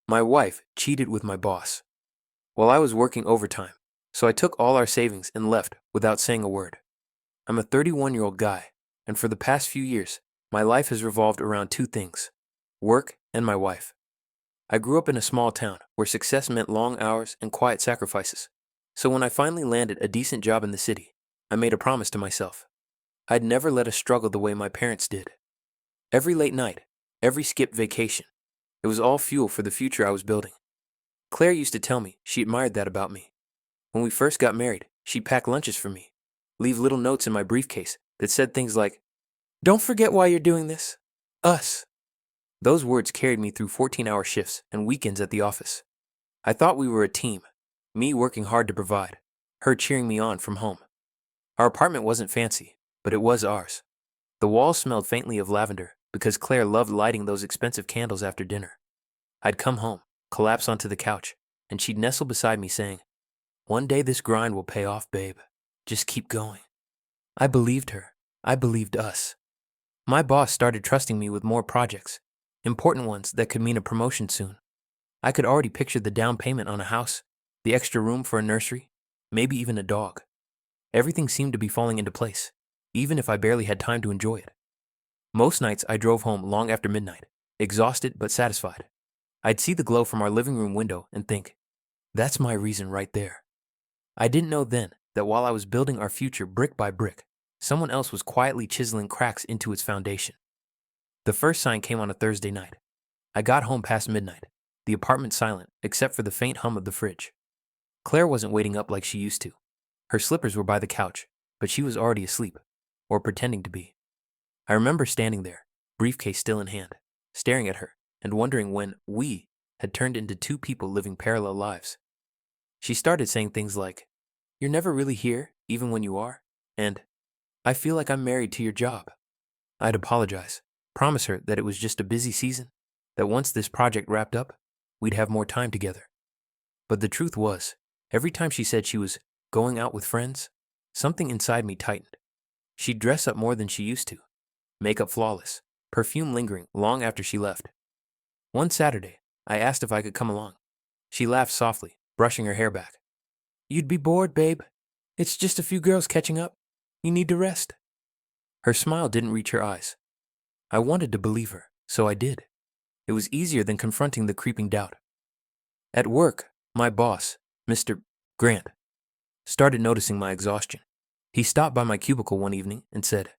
My wife cheated with my boss while I was working overtime, so I took all our savings and left without saying a word. I'm a 31-year-old guy, and for the past few years, my life has revolved around two things: work and my wife. I grew up in a small town where success meant long hours and quiet sacrifices. So when I finally landed a decent job in the city, I made a promise to myself. I'd never let us struggle the way my parents did. Every late night, every skipped vacation, it was all fuel for the future I was building. Claire used to tell me she admired that about me. When we first got married, she'd pack lunches for me, leave little notes in my briefcase that said things like, "Don't forget why you're doing this. Us." Those words carried me through 14-hour shifts and weekends at the office. I thought we were a team, me working hard to provide, her cheering me on from home. Our apartment wasn't fancy, but it was ours. The walls smelled faintly of lavender because Claire loved lighting those expensive candles after dinner. I'd come home, collapse onto the couch, and she'd nestle beside me saying, "One day this grind will pay off, babe. Just keep going." I believed her. I believed us. My boss started trusting me with more projects, important ones that could mean a promotion soon. I could already picture the down payment on a house, the extra room for a nursery, maybe even a dog. Everything seemed to be falling into place, even if I barely had time to enjoy it. Most nights I drove home long after midnight, exhausted but satisfied. I'd see the glow from our living room window and think, that's my reason right there. I didn't know then that while I was building our future brick by brick, someone else was quietly chiseling cracks into its foundation. The first sign came on a Thursday night. I got home past midnight, the apartment silent except for the faint hum of the fridge. Claire wasn't waiting up like she used to. Her slippers were by the couch, but she was already asleep, or pretending to be. I remember standing there, briefcase still in hand, staring at her and wondering when we had turned into two people living parallel lives. She started saying things like, "You're never really here, even when you are," and "I feel like I'm married to your job." I'd apologize, promise her that it was just a busy season, that once this project wrapped up, we'd have more time together. But the truth was, every time she said she was going out with friends, something inside me tightened. She'd dress up more than she used to, makeup flawless, perfume lingering long after she left. One Saturday, I asked if I could come along. She laughed softly, brushing her hair back. "You'd be bored, babe. It's just a few girls catching up. You need to rest." Her smile didn't reach her eyes. I wanted to believe her, so I did. It was easier than confronting the creeping doubt. At work, my boss, Mr. Grant, started noticing my exhaustion. He stopped by my cubicle one evening and said,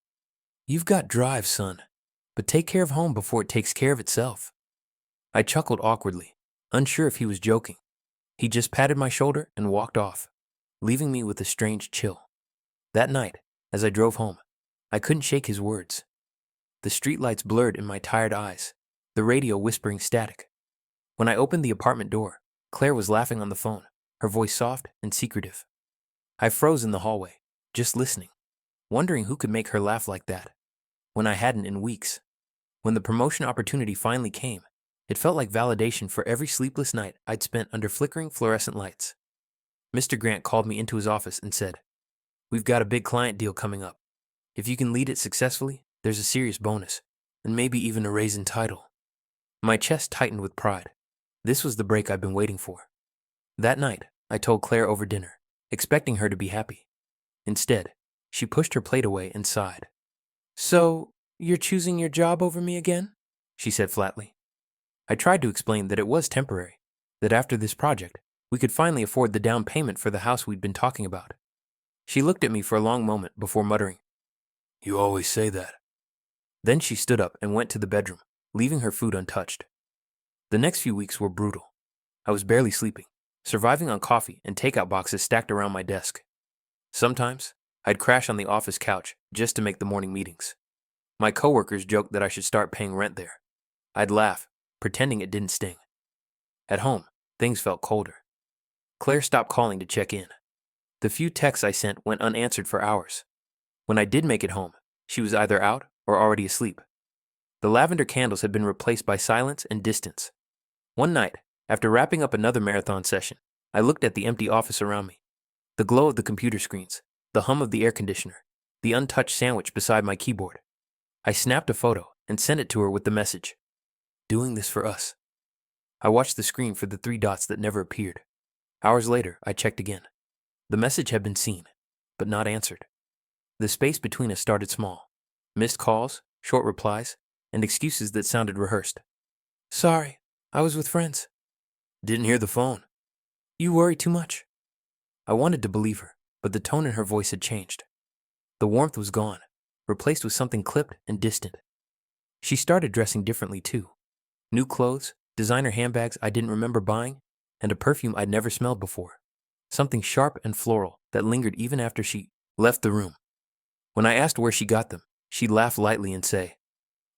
"You've got drive, son, but take care of home before it takes care of itself." I chuckled awkwardly, unsure if he was joking. He just patted my shoulder and walked off, leaving me with a strange chill. That night, as I drove home, I couldn't shake his words. The streetlights blurred in my tired eyes, the radio whispering static. When I opened the apartment door, Claire was laughing on the phone, her voice soft and secretive. I froze in the hallway, just listening, wondering who could make her laugh like that, when I hadn't in weeks. When the promotion opportunity finally came, it felt like validation for every sleepless night I'd spent under flickering fluorescent lights. Mr. Grant called me into his office and said, "We've got a big client deal coming up. If you can lead it successfully, there's a serious bonus, and maybe even a raise in title." My chest tightened with pride. This was the break I'd been waiting for. That night, I told Claire over dinner, expecting her to be happy. Instead, she pushed her plate away and sighed. "So, you're choosing your job over me again?" she said flatly. I tried to explain that it was temporary, that after this project, we could finally afford the down payment for the house we'd been talking about. She looked at me for a long moment before muttering, "You always say that." Then she stood up and went to the bedroom, leaving her food untouched. The next few weeks were brutal. I was barely sleeping, surviving on coffee and takeout boxes stacked around my desk. Sometimes, I'd crash on the office couch just to make the morning meetings. My coworkers joked that I should start paying rent there. I'd laugh, pretending it didn't sting. At home, things felt colder. Claire stopped calling to check in. The few texts I sent went unanswered for hours. When I did make it home, she was either out or already asleep. The lavender candles had been replaced by silence and distance. One night, after wrapping up another marathon session, I looked at the empty office around me. The glow of the computer screens, the hum of the air conditioner, the untouched sandwich beside my keyboard. I snapped a photo and sent it to her with the message, "Doing this for us." I watched the screen for the three dots that never appeared. Hours later, I checked again. The message had been seen, but not answered. The space between us started small. Missed calls, short replies, and excuses that sounded rehearsed. Sorry, I was with friends. Didn't hear the phone. You worry too much. I wanted to believe her, but the tone in her voice had changed. The warmth was gone, replaced with something clipped and distant. She started dressing differently too. New clothes, designer handbags I didn't remember buying, and a perfume I'd never smelled before. Something sharp and floral that lingered even after she left the room. When I asked where she got them, she'd laugh lightly and say,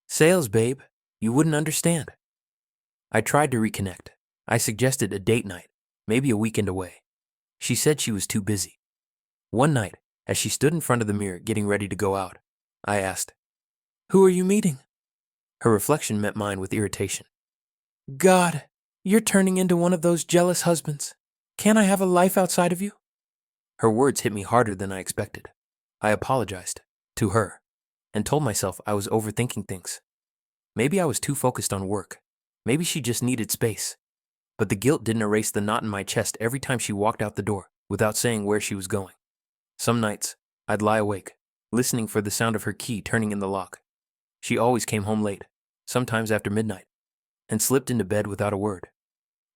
Sales, babe, you wouldn't understand. I tried to reconnect. I suggested a date night, maybe a weekend away. She said she was too busy. One night, as she stood in front of the mirror getting ready to go out, I asked, Who are you meeting? Her reflection met mine with irritation. God, you're turning into one of those jealous husbands. Can't I have a life outside of you? Her words hit me harder than I expected. I apologized, to her, and told myself I was overthinking things. Maybe I was too focused on work. Maybe she just needed space. But the guilt didn't erase the knot in my chest every time she walked out the door without saying where she was going. Some nights, I'd lie awake, listening for the sound of her key turning in the lock. She always came home late, sometimes after midnight, and slipped into bed without a word.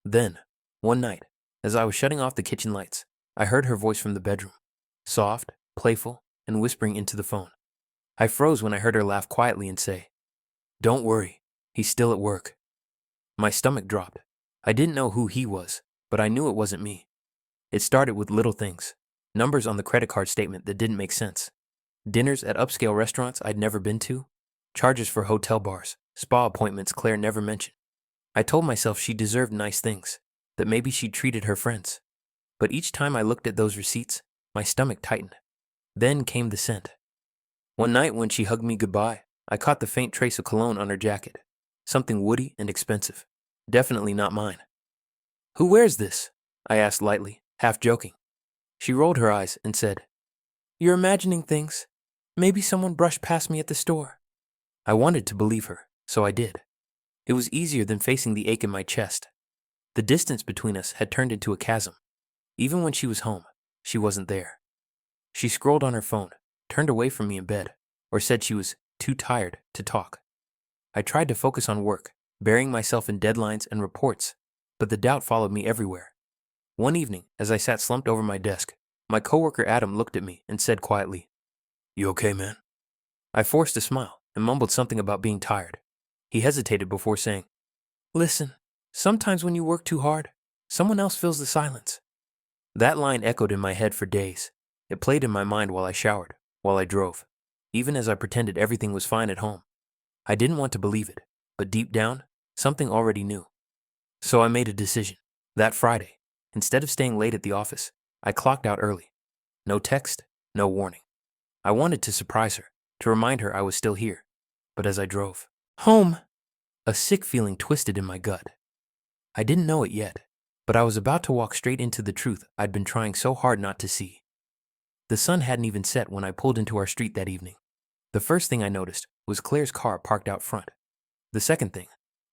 Then, one night, as I was shutting off the kitchen lights, I heard her voice from the bedroom, soft, playful, and whispering into the phone. I froze when I heard her laugh quietly and say, Don't worry, he's still at work. My stomach dropped. I didn't know who he was, but I knew it wasn't me. It started with little things, numbers on the credit card statement that didn't make sense, dinners at upscale restaurants I'd never been to, charges for hotel bars, spa appointments Claire never mentioned. I told myself she deserved nice things, that maybe she treated her friends. But each time I looked at those receipts, my stomach tightened. Then came the scent. One night when she hugged me goodbye, I caught the faint trace of cologne on her jacket, something woody and expensive, definitely not mine. Who wears this? I asked lightly, half joking. She rolled her eyes and said, You're imagining things. Maybe someone brushed past me at the store. I wanted to believe her, so I did. It was easier than facing the ache in my chest. The distance between us had turned into a chasm. Even when she was home, she wasn't there. She scrolled on her phone, turned away from me in bed, or said she was too tired to talk. I tried to focus on work, burying myself in deadlines and reports, but the doubt followed me everywhere. One evening, as I sat slumped over my desk, my coworker Adam looked at me and said quietly, You okay, man? I forced a smile and mumbled something about being tired. He hesitated before saying, Listen, sometimes when you work too hard, someone else fills the silence. That line echoed in my head for days. It played in my mind while I showered, while I drove, even as I pretended everything was fine at home. I didn't want to believe it, but deep down, something already knew. So I made a decision. That Friday, instead of staying late at the office, I clocked out early. No text, no warning. I wanted to surprise her, to remind her I was still here. But as I drove home, a sick feeling twisted in my gut. I didn't know it yet, but I was about to walk straight into the truth I'd been trying so hard not to see. The sun hadn't even set when I pulled into our street that evening. The first thing I noticed was Claire's car parked out front. The second thing,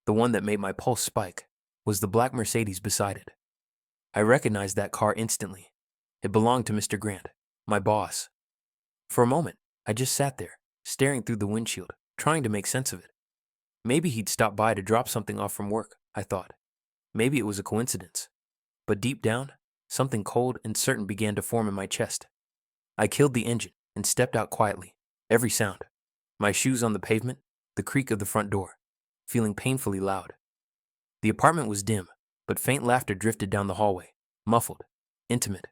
the one that made my pulse spike, was the black Mercedes beside it. I recognized that car instantly. It belonged to Mr. Grant, my boss. For a moment, I just sat there, staring through the windshield, trying to make sense of it. Maybe he'd stopped by to drop something off from work, I thought. Maybe it was a coincidence. But deep down, something cold and certain began to form in my chest. I killed the engine and stepped out quietly, every sound. My shoes on the pavement, the creak of the front door, feeling painfully loud. The apartment was dim, but faint laughter drifted down the hallway, muffled, intimate.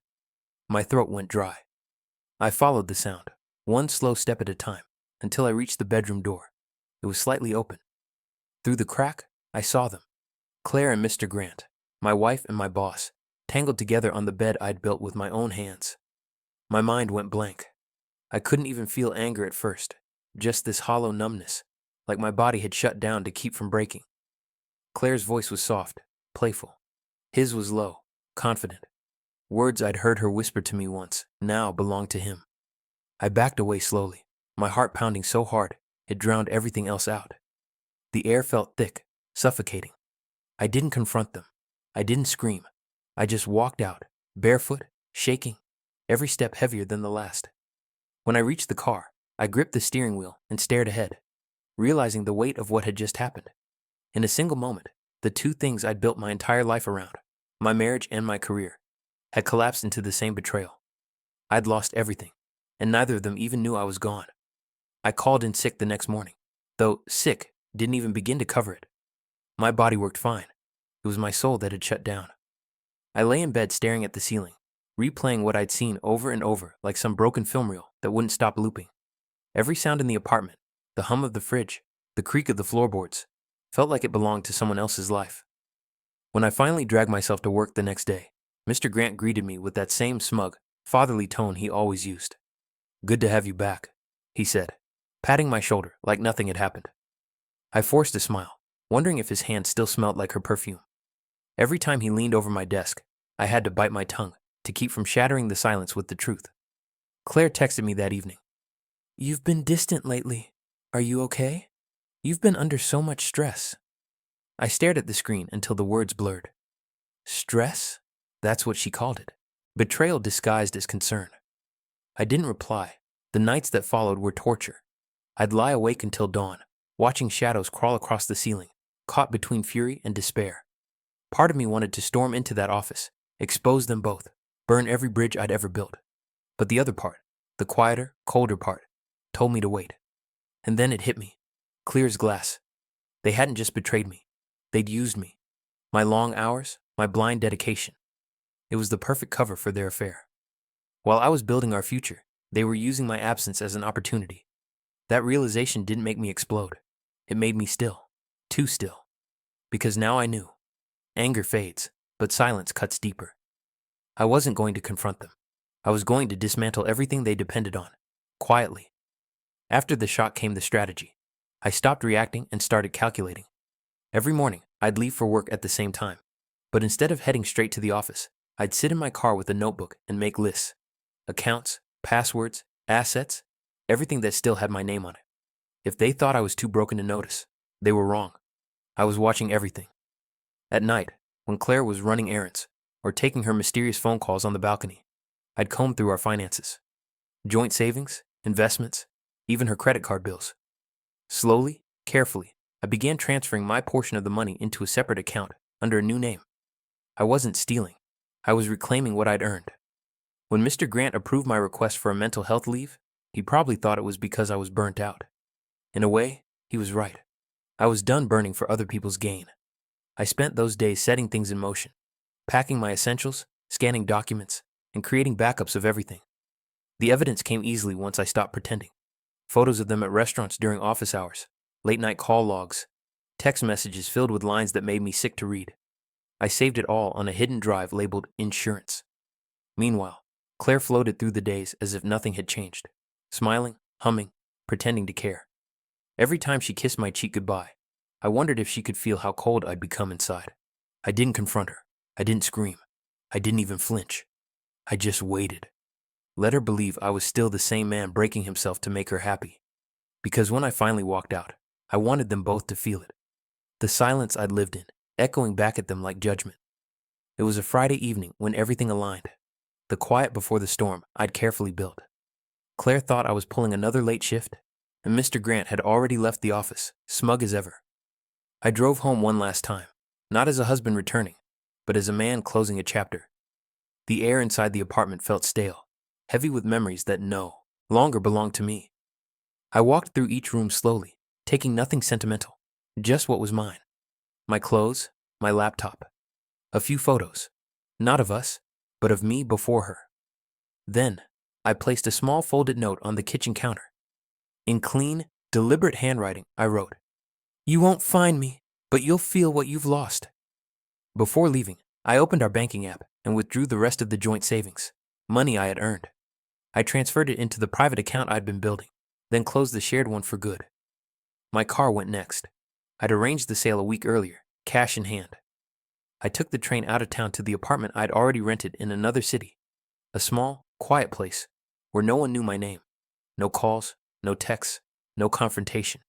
My throat went dry. I followed the sound, one slow step at a time, until I reached the bedroom door. It was slightly open. Through the crack, I saw them. Claire and Mr. Grant, my wife and my boss, tangled together on the bed I'd built with my own hands. My mind went blank. I couldn't even feel anger at first, just this hollow numbness, like my body had shut down to keep from breaking. Claire's voice was soft, playful. His was low, confident. Words I'd heard her whisper to me once now belonged to him. I backed away slowly, my heart pounding so hard it drowned everything else out. The air felt thick, suffocating. I didn't confront them. I didn't scream. I just walked out, barefoot, shaking, every step heavier than the last. When I reached the car, I gripped the steering wheel and stared ahead, realizing the weight of what had just happened. In a single moment, the two things I'd built my entire life around, my marriage and my career, had collapsed into the same betrayal. I'd lost everything, and neither of them even knew I was gone. I called in sick the next morning, though sick didn't even begin to cover it. My body worked fine. It was my soul that had shut down. I lay in bed staring at the ceiling, replaying what I'd seen over and over like some broken film reel that wouldn't stop looping. Every sound in the apartment, the hum of the fridge, the creak of the floorboards, felt like it belonged to someone else's life. When I finally dragged myself to work the next day, Mr. Grant greeted me with that same smug, fatherly tone he always used. "Good to have you back," he said, patting my shoulder like nothing had happened. I forced a smile, wondering if his hand still smelled like her perfume. Every time he leaned over my desk, I had to bite my tongue to keep from shattering the silence with the truth. Claire texted me that evening. "You've been distant lately. Are you okay? You've been under so much stress." I stared at the screen until the words blurred. Stress? That's what she called it. Betrayal disguised as concern. I didn't reply. The nights that followed were torture. I'd lie awake until dawn, watching shadows crawl across the ceiling, caught between fury and despair. Part of me wanted to storm into that office, expose them both, burn every bridge I'd ever built. But the other part, the quieter, colder part, told me to wait. And then it hit me, clear as glass. They hadn't just betrayed me. They'd used me. My long hours, my blind dedication. It was the perfect cover for their affair. While I was building our future, they were using my absence as an opportunity. That realization didn't make me explode. It made me still, too still. Because now I knew. Anger fades, but silence cuts deeper. I wasn't going to confront them. I was going to dismantle everything they depended on, quietly. After the shock came the strategy. I stopped reacting and started calculating. Every morning, I'd leave for work at the same time. But instead of heading straight to the office, I'd sit in my car with a notebook and make lists. Accounts, passwords, assets, everything that still had my name on it. If they thought I was too broken to notice, they were wrong. I was watching everything. At night, when Claire was running errands or taking her mysterious phone calls on the balcony, I'd comb through our finances. Joint savings, investments, even her credit card bills. Slowly, carefully, I began transferring my portion of the money into a separate account under a new name. I wasn't stealing. I was reclaiming what I'd earned. When Mr. Grant approved my request for a mental health leave, he probably thought it was because I was burnt out. In a way, he was right. I was done burning for other people's gain. I spent those days setting things in motion, packing my essentials, scanning documents, and creating backups of everything. The evidence came easily once I stopped pretending. Photos of them at restaurants during office hours, late-night call logs, text messages filled with lines that made me sick to read. I saved it all on a hidden drive labeled insurance. Meanwhile, Claire floated through the days as if nothing had changed, smiling, humming, pretending to care. Every time she kissed my cheek goodbye, I wondered if she could feel how cold I'd become inside. I didn't confront her. I didn't scream. I didn't even flinch. I just waited. Let her believe I was still the same man breaking himself to make her happy. Because when I finally walked out, I wanted them both to feel it. The silence I'd lived in, echoing back at them like judgment. It was a Friday evening when everything aligned. The quiet before the storm I'd carefully built. Claire thought I was pulling another late shift, and Mr. Grant had already left the office, smug as ever. I drove home one last time, not as a husband returning, but as a man closing a chapter. The air inside the apartment felt stale, heavy with memories that no longer belonged to me. I walked through each room slowly, taking nothing sentimental, just what was mine. My clothes, my laptop, a few photos, not of us, but of me before her. Then, I placed a small folded note on the kitchen counter. In clean, deliberate handwriting, I wrote, "You won't find me, but you'll feel what you've lost." Before leaving, I opened our banking app and withdrew the rest of the joint savings, money I had earned. I transferred it into the private account I'd been building, then closed the shared one for good. My car went next. I'd arranged the sale a week earlier, cash in hand. I took the train out of town to the apartment I'd already rented in another city, a small, quiet place where no one knew my name. No calls, no texts, no confrontation.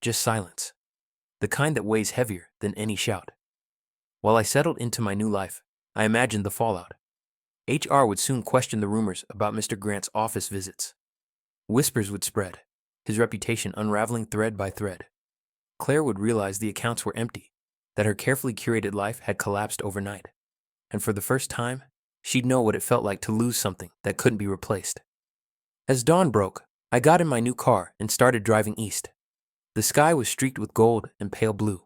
Just silence. The kind that weighs heavier than any shout. While I settled into my new life, I imagined the fallout. HR would soon question the rumors about Mr. Grant's office visits. Whispers would spread, his reputation unraveling thread by thread. Claire would realize the accounts were empty, that her carefully curated life had collapsed overnight. And for the first time, she'd know what it felt like to lose something that couldn't be replaced. As dawn broke, I got in my new car and started driving east. The sky was streaked with gold and pale blue.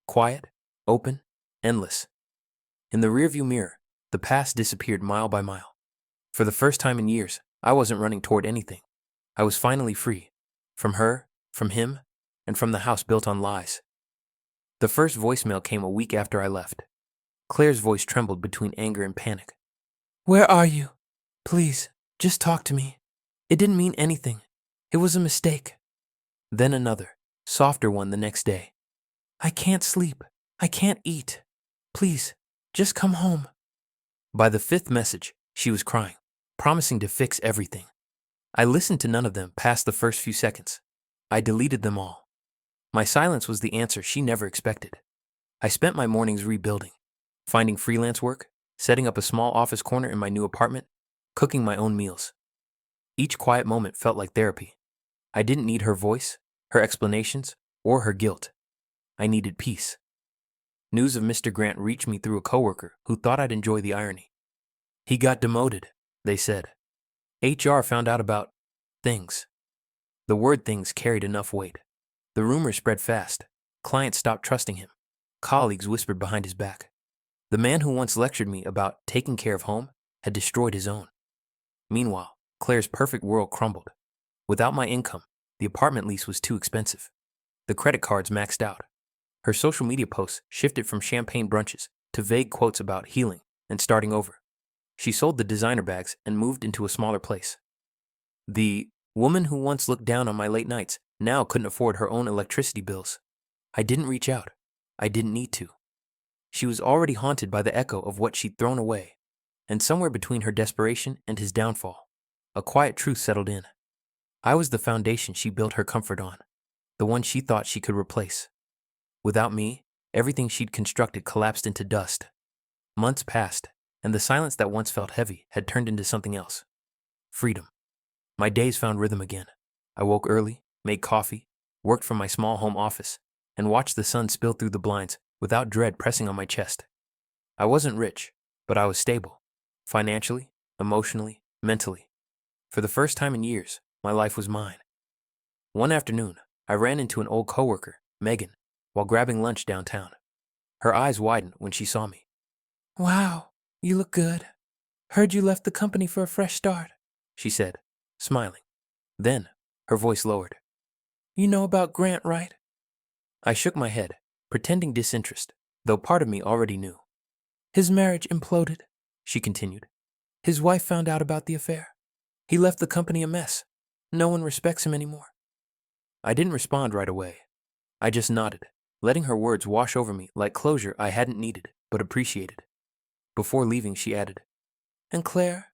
Quiet, open, endless. In the rearview mirror, the past disappeared mile by mile. For the first time in years, I wasn't running toward anything. I was finally free. From her, from him, and from the house built on lies. The first voicemail came a week after I left. Claire's voice trembled between anger and panic. "Where are you? Please, just talk to me. It didn't mean anything. It was a mistake." Then another, softer one the next day. "I can't sleep. I can't eat. Please, just come home." By the fifth message, she was crying, promising to fix everything. I listened to none of them past the first few seconds. I deleted them all. My silence was the answer she never expected. I spent my mornings rebuilding, finding freelance work, setting up a small office corner in my new apartment, cooking my own meals. Each quiet moment felt like therapy. I didn't need her voice, her explanations, or her guilt. I needed peace. News of Mr. Grant reached me through a coworker who thought I'd enjoy the irony. "He got demoted," they said. HR found out about things. The word things carried enough weight. The rumor spread fast. Clients stopped trusting him. Colleagues whispered behind his back. The man who once lectured me about taking care of home had destroyed his own. Meanwhile, Claire's perfect world crumbled. Without my income, the apartment lease was too expensive. The credit cards maxed out. Her social media posts shifted from champagne brunches to vague quotes about healing and starting over. She sold the designer bags and moved into a smaller place. The woman who once looked down on my late nights now couldn't afford her own electricity bills. I didn't reach out. I didn't need to. She was already haunted by the echo of what she'd thrown away, and somewhere between her desperation and his downfall, a quiet truth settled in. I was the foundation she built her comfort on, the one she thought she could replace. Without me, everything she'd constructed collapsed into dust. Months passed, and the silence that once felt heavy had turned into something else. Freedom. My days found rhythm again. I woke early, made coffee, worked from my small home office, and watched the sun spill through the blinds without dread pressing on my chest. I wasn't rich, but I was stable. Financially, emotionally, mentally. For the first time in years, my life was mine. One afternoon, I ran into an old coworker, Megan, while grabbing lunch downtown. Her eyes widened when she saw me. "Wow, you look good. Heard you left the company for a fresh start," she said, smiling. Then, her voice lowered. "You know about Grant, right?" I shook my head, pretending disinterest, though part of me already knew. "His marriage imploded," she continued. "His wife found out about the affair. He left the company a mess. No one respects him anymore." I didn't respond right away. I just nodded, letting her words wash over me like closure I hadn't needed but appreciated. Before leaving, she added, "And Claire?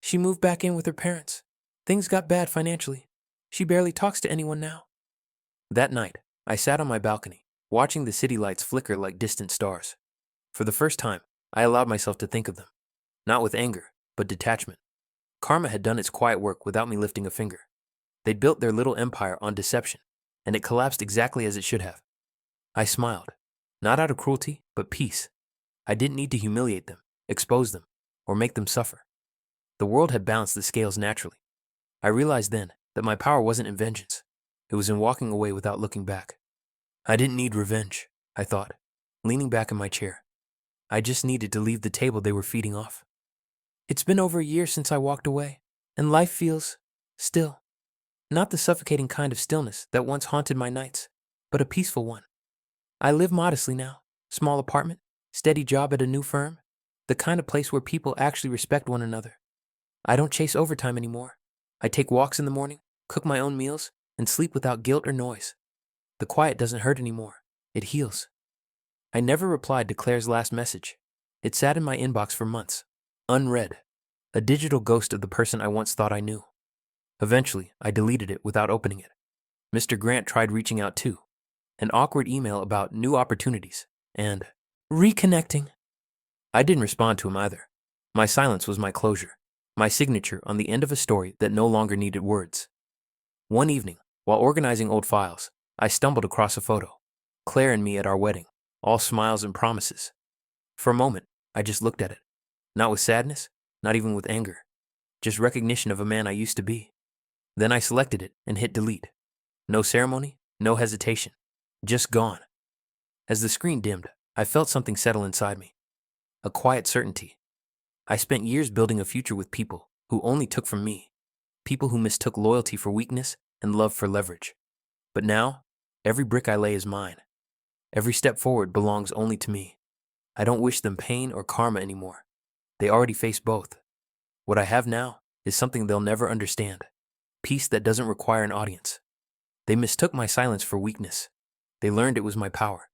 She moved back in with her parents. Things got bad financially. She barely talks to anyone now." That night, I sat on my balcony, watching the city lights flicker like distant stars. For the first time, I allowed myself to think of them, not with anger, but detachment. Karma had done its quiet work without me lifting a finger. They'd built their little empire on deception, and it collapsed exactly as it should have. I smiled, not out of cruelty, but peace. I didn't need to humiliate them, expose them, or make them suffer. The world had balanced the scales naturally. I realized then that my power wasn't in vengeance. It was in walking away without looking back. I didn't need revenge, I thought, leaning back in my chair. I just needed to leave the table they were feeding off. It's been over a year since I walked away, and life feels still. Not the suffocating kind of stillness that once haunted my nights, but a peaceful one. I live modestly now, small apartment, steady job at a new firm, the kind of place where people actually respect one another. I don't chase overtime anymore. I take walks in the morning, cook my own meals, and sleep without guilt or noise. The quiet doesn't hurt anymore. It heals. I never replied to Claire's last message. It sat in my inbox for months, unread, a digital ghost of the person I once thought I knew. Eventually, I deleted it without opening it. Mr. Grant tried reaching out too. An awkward email about new opportunities, and Reconnecting. I didn't respond to him either. My silence was my closure, my signature on the end of a story that no longer needed words. One evening, while organizing old files, I stumbled across a photo. Claire and me at our wedding, all smiles and promises. For a moment, I just looked at it. Not with sadness, not even with anger. Just recognition of a man I used to be. Then I selected it and hit delete. No ceremony, no hesitation. Just gone. As the screen dimmed, I felt something settle inside me. A quiet certainty. I spent years building a future with people who only took from me. People who mistook loyalty for weakness and love for leverage. But now, every brick I lay is mine. Every step forward belongs only to me. I don't wish them pain or karma anymore. They already face both. What I have now is something they'll never understand. Peace that doesn't require an audience. They mistook my silence for weakness. They learned it was my power.